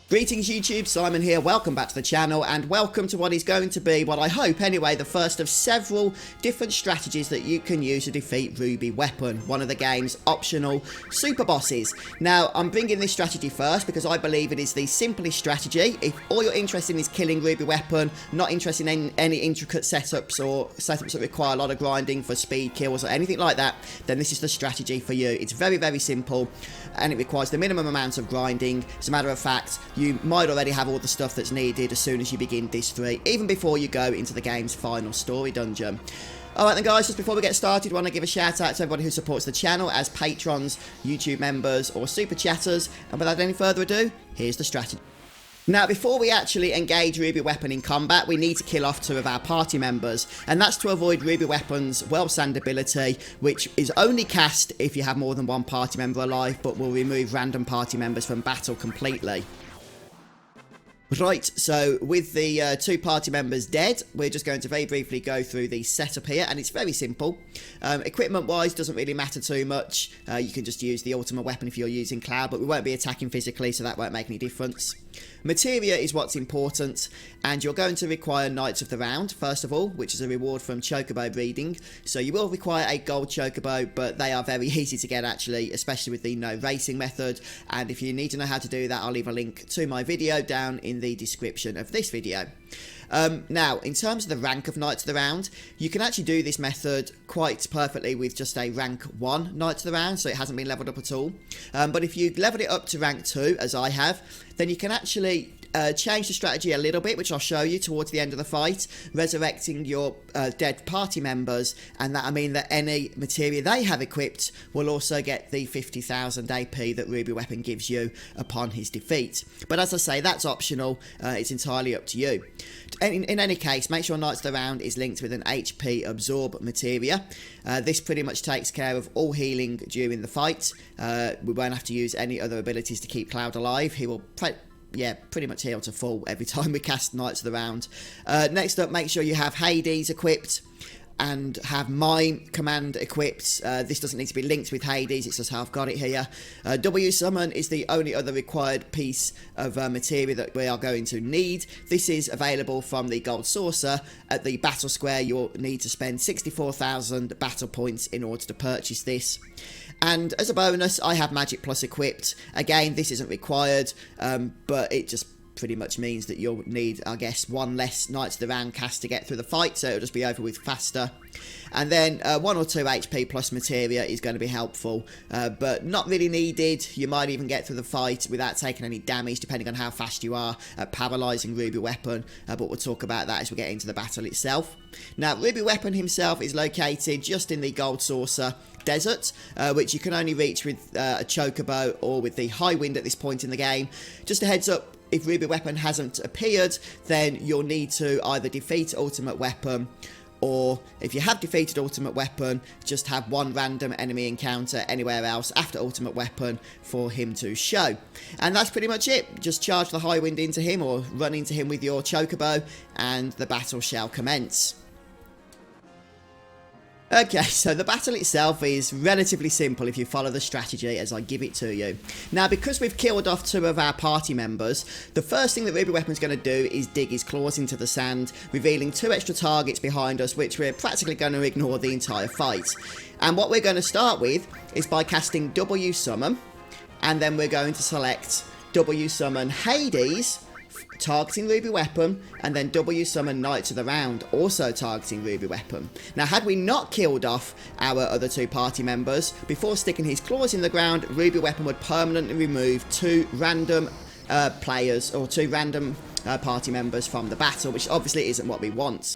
Greetings YouTube, Simon here, welcome back to the channel and welcome to what is going to be, what I hope anyway, the first of several different strategies that you can use to defeat Ruby Weapon, one of the game's optional super bosses. Now I'm bringing this strategy first because I believe it is the simplest strategy. If all you're interested in is killing Ruby Weapon, not interested in any intricate setups or setups that require a lot of grinding for speed kills or anything like that, then this is the strategy for you. It's very simple and it requires the minimum amount of grinding. As a matter of fact, you might already have all the stuff that's needed as soon as you begin Dis 3, even before you go into the game's final story dungeon. Alright then guys, just before we get started, I want to give a shout out to everybody who supports the channel as patrons, YouTube members or super chatters, and without any further ado, here's the strategy. Now, before we actually engage Ruby Weapon in combat, we need to kill off 2 of our party members, and that's to avoid Ruby Weapon's Well Sand ability, which is only cast if you have more than 1 party member alive, but will remove random party members from battle completely. Right, so with the 2 party members dead, we're just going to very briefly go through the setup here, and it's very simple. Equipment wise, doesn't really matter too much. You can just use the ultimate weapon if you're using Cloud, but we won't be attacking physically, so that won't make any difference. Materia is what's important, and you're going to require Knights of the Round, first of all, which is a reward from Chocobo breeding. So you will require a gold Chocobo, but they are very easy to get actually, especially with the no racing method. And if you need to know how to do that, I'll leave a link to my video down in the description of this video. Now, in terms of the rank of Knights of the Round, you can actually do this method quite perfectly with just a rank 1 Knights of the Round, so it hasn't been leveled up at all. But if you leveled it up to rank 2, as I have, then you can actually change the strategy a little bit, which I'll show you towards the end of the fight, resurrecting your dead party members, and that'll mean that any materia they have equipped will also get the 50,000 AP that Ruby Weapon gives you upon his defeat. But as I say, that's optional, it's entirely up to you. In any case, make sure Knights of the Round is linked with an HP absorb materia. This pretty much takes care of all healing during the fight. We won't have to use any other abilities to keep Cloud alive. He will pretty much heal to full every time we cast Knights of the Round. Next up, make sure you have Hades equipped and have Mime command equipped. This doesn't need to be linked with Hades, it's just how I've got it here. W summon is the only other required piece of materia that we are going to need. This is available from the gold saucer. At the battle square, you'll need to spend 64,000 battle points in order to purchase this. And as a bonus, I have Magic Plus equipped. Again, this isn't required, but it just pretty much means that you'll need, I guess, 1 less Knights of the Round cast to get through the fight, so it'll just be over with faster. And then 1 or 2 HP plus materia is going to be helpful, but not really needed. You might even get through the fight without taking any damage, depending on how fast you are at paralysing Ruby Weapon, but we'll talk about that as we get into the battle itself. Now, Ruby Weapon himself is located just in the Gold Saucer Desert, which you can only reach with a Chocobo or with the High Wind at this point in the game. Just a heads up, if Ruby Weapon hasn't appeared, then you'll need to either defeat Ultimate Weapon, or if you have defeated Ultimate Weapon, just have 1 random enemy encounter anywhere else after Ultimate Weapon for him to show. And that's pretty much it. Just charge the High Wind into him or run into him with your Chocobo and the battle shall commence. Okay, so the battle itself is relatively simple if you follow the strategy as I give it to you. Now, because we've killed off 2 of our party members, the first thing that Ruby Weapon's going to do is dig his claws into the sand, revealing 2 extra targets behind us, which we're practically going to ignore the entire fight. And what we're going to start with is by casting W Summon, and then we're going to select W Summon Hades, targeting Ruby Weapon, and then W summon Knights of the Round, also targeting Ruby Weapon. Now, had we not killed off our other 2 party members, before sticking his claws in the ground, Ruby Weapon would permanently remove 2 random players, or 2 random party members from the battle, which obviously isn't what we want.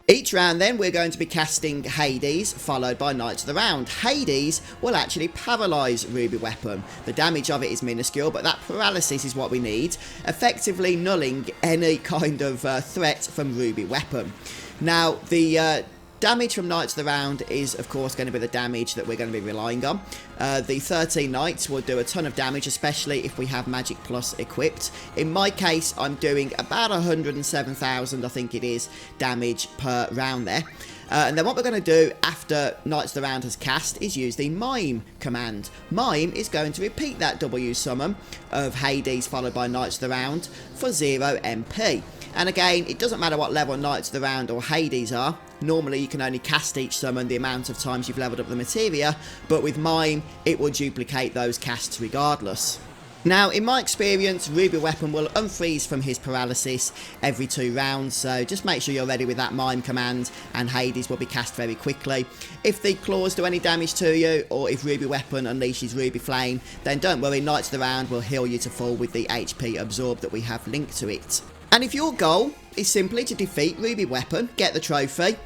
Each round then we're going to be casting Hades followed by Knights of the Round. Hades will actually paralyse Ruby Weapon. The damage of it is minuscule, but that paralysis is what we need, effectively nulling any kind of threat from Ruby Weapon. Now, the damage from Knights of the Round is, of course, going to be the damage that we're going to be relying on. The 13 Knights will do a ton of damage, especially if we have Magic Plus equipped. In my case, I'm doing about 107,000, I think it is, damage per round there. And then what we're going to do after Knights of the Round has cast is use the Mime command. Mime is going to repeat that W summon of Hades followed by Knights of the Round for 0 MP. And again, it doesn't matter what level Knights of the Round or Hades are. Normally you can only cast each summon the amount of times you've leveled up the materia, but with Mime it will duplicate those casts regardless. Now, in my experience, Ruby Weapon will unfreeze from his paralysis every 2 rounds, so just make sure you're ready with that Mime command, and Hades will be cast very quickly. If the claws do any damage to you, or if Ruby Weapon unleashes Ruby Flame, then don't worry, Knights of the Round will heal you to full with the HP absorb that we have linked to it. And if your goal is simply to defeat Ruby Weapon, get the trophy,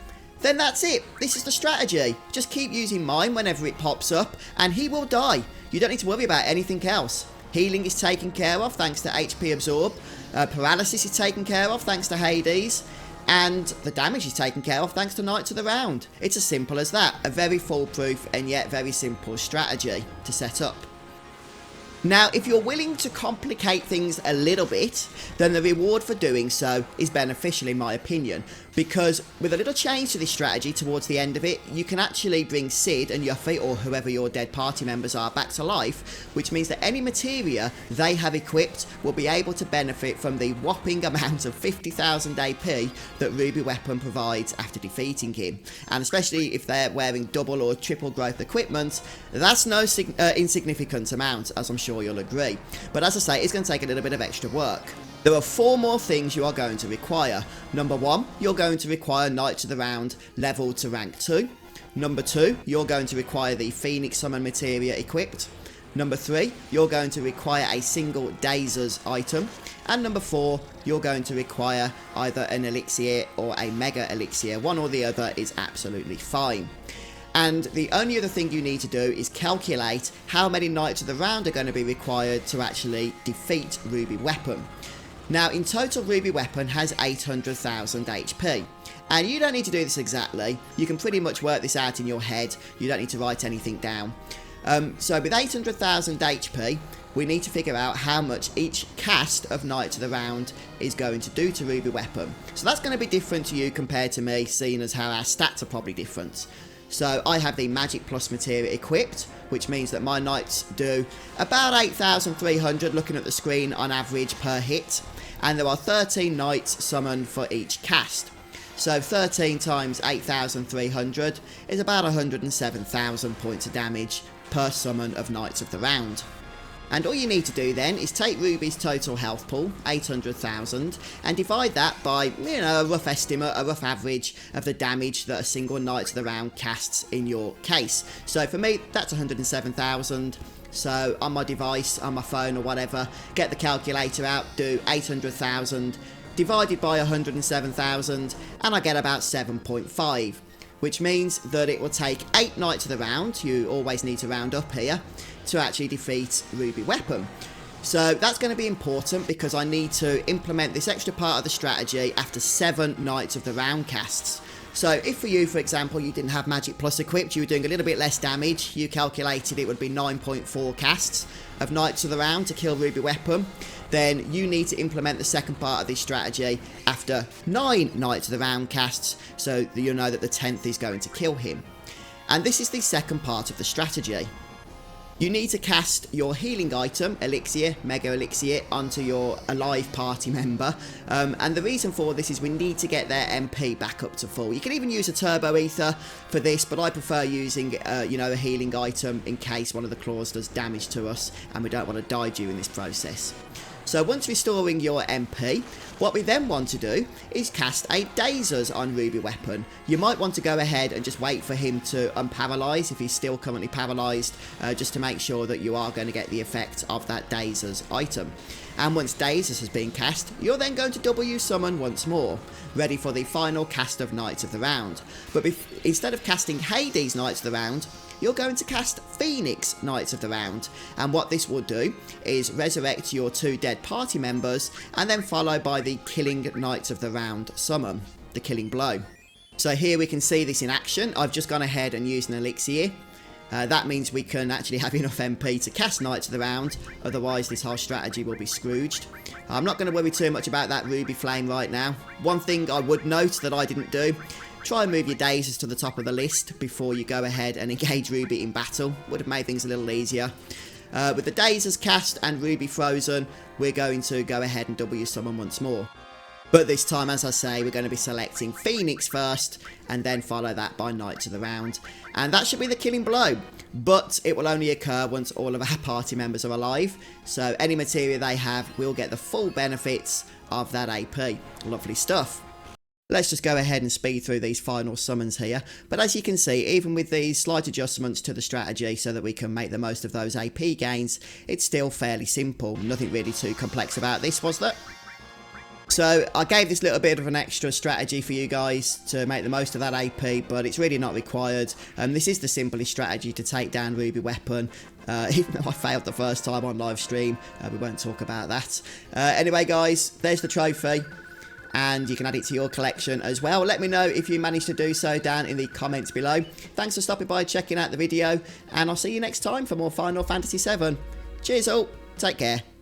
then that's it. This is the strategy. Just keep using Mime whenever it pops up, and he will die. You don't need to worry about anything else. Healing is taken care of thanks to HP Absorb. Paralysis is taken care of thanks to Hades. And the damage is taken care of thanks to Knights of the Round. It's as simple as that. A very foolproof and yet very simple strategy to set up. Now, if you're willing to complicate things a little bit, then the reward for doing so is beneficial in my opinion, because with a little change to this strategy towards the end of it, you can actually bring Sid and Yuffie, or whoever your dead party members are, back to life, which means that any materia they have equipped will be able to benefit from the whopping amount of 50,000 AP that Ruby Weapon provides after defeating him. And especially if they're wearing double or triple growth equipment, that's no insignificant amount, as I'm sure you'll agree. But as I say, it's going to take a little bit of extra work. There are 4 more things you are going to require. Number 1, you're going to require Knights of the Round level to rank 2. Number 2, you're going to require the Phoenix Summon Materia equipped. Number 3, you're going to require a single Dazers item. And number 4, you're going to require either an Elixir or a Mega Elixir. One or the other is absolutely fine. And the only other thing you need to do is calculate how many Knights of the Round are going to be required to actually defeat Ruby Weapon. Now, in total, Ruby Weapon has 800,000 HP. And you don't need to do this exactly. You can pretty much work this out in your head. You don't need to write anything down. So with 800,000 HP, we need to figure out how much each cast of Knights of the Round is going to do to Ruby Weapon. So that's going to be different to you compared to me, seeing as how our stats are probably different. So I have the Magic Plus Materia equipped, which means that my Knights do about 8,300 looking at the screen on average per hit. And there are 13 Knights summoned for each cast. So 13 times 8,300 is about 107,000 points of damage per summon of Knights of the Round. And all you need to do then is take Ruby's total health pool, 800,000, and divide that by, you know, a rough estimate, a rough average of the damage that a single Knight of the Round casts in your case. So for me, that's 107,000. So on my device, on my phone or whatever, get the calculator out, do 800,000 divided by 107,000, and I get about 7.5. Which means that it will take 8 Knights of the Round, you always need to round up here, to actually defeat Ruby Weapon. So that's going to be important because I need to implement this extra part of the strategy after 7 Knights of the Round casts. So if for you, for example, you didn't have Magic Plus equipped, you were doing a little bit less damage, you calculated it would be 9.4 casts of Knights of the Round to kill Ruby Weapon, then you need to implement the second part of this strategy after 9 Knights of the Round casts, so that you'll know that the 10th is going to kill him. And this is the second part of the strategy. You need to cast your healing item, Elixir, Mega Elixir, onto your alive party member. And the reason for this is we need to get their MP back up to full. You can even use a Turbo Ether for this, but I prefer using, you know, a healing item in case one of the claws does damage to us and we don't want to die during this process. So once restoring your MP, what we then want to do is cast a Dazers on Ruby Weapon. You might want to go ahead and just wait for him to unparalyze if he's still currently paralyzed, just to make sure that you are going to get the effect of that Dazers item. And once Dazers has been cast, you're then going to W summon once more, ready for the final cast of Knights of the Round. But instead of casting Hades Knights of the Round, you're going to cast Phoenix Knights of the Round, and what this will do is resurrect your 2 dead party members and then follow by the Killing Knights of the Round summon, the Killing Blow. So here we can see this in action. I've just gone ahead and used an Elixir. That means we can actually have enough MP to cast Knights of the Round, otherwise this whole strategy will be scrooged. I'm not going to worry too much about that Ruby Flame right now. One thing I would note that I didn't do try and move your daisies to the top of the list before you go ahead and engage Ruby in battle. Would have made things a little easier. With the daisies cast and Ruby frozen, we're going to go ahead and double your summon once more. But this time, as I say, we're going to be selecting Phoenix first, and then follow that by Knight of the Round. And that should be the killing blow. But it will only occur once all of our party members are alive. So any materia they have will get the full benefits of that AP. Lovely stuff. Let's just go ahead and speed through these final summons here. But as you can see, even with these slight adjustments to the strategy so that we can make the most of those AP gains, it's still fairly simple. Nothing really too complex about this, was there? So I gave this little bit of an extra strategy for you guys to make the most of that AP, but it's really not required. This is the simplest strategy to take down Ruby Weapon. Even though I failed the first time on live stream, we won't talk about that. Anyway guys, there's the trophy. And you can add it to your collection as well. Let me know if you managed to do so down in the comments below. Thanks for stopping by, checking out the video, and I'll see you next time for more Final Fantasy VII. Cheers all, take care.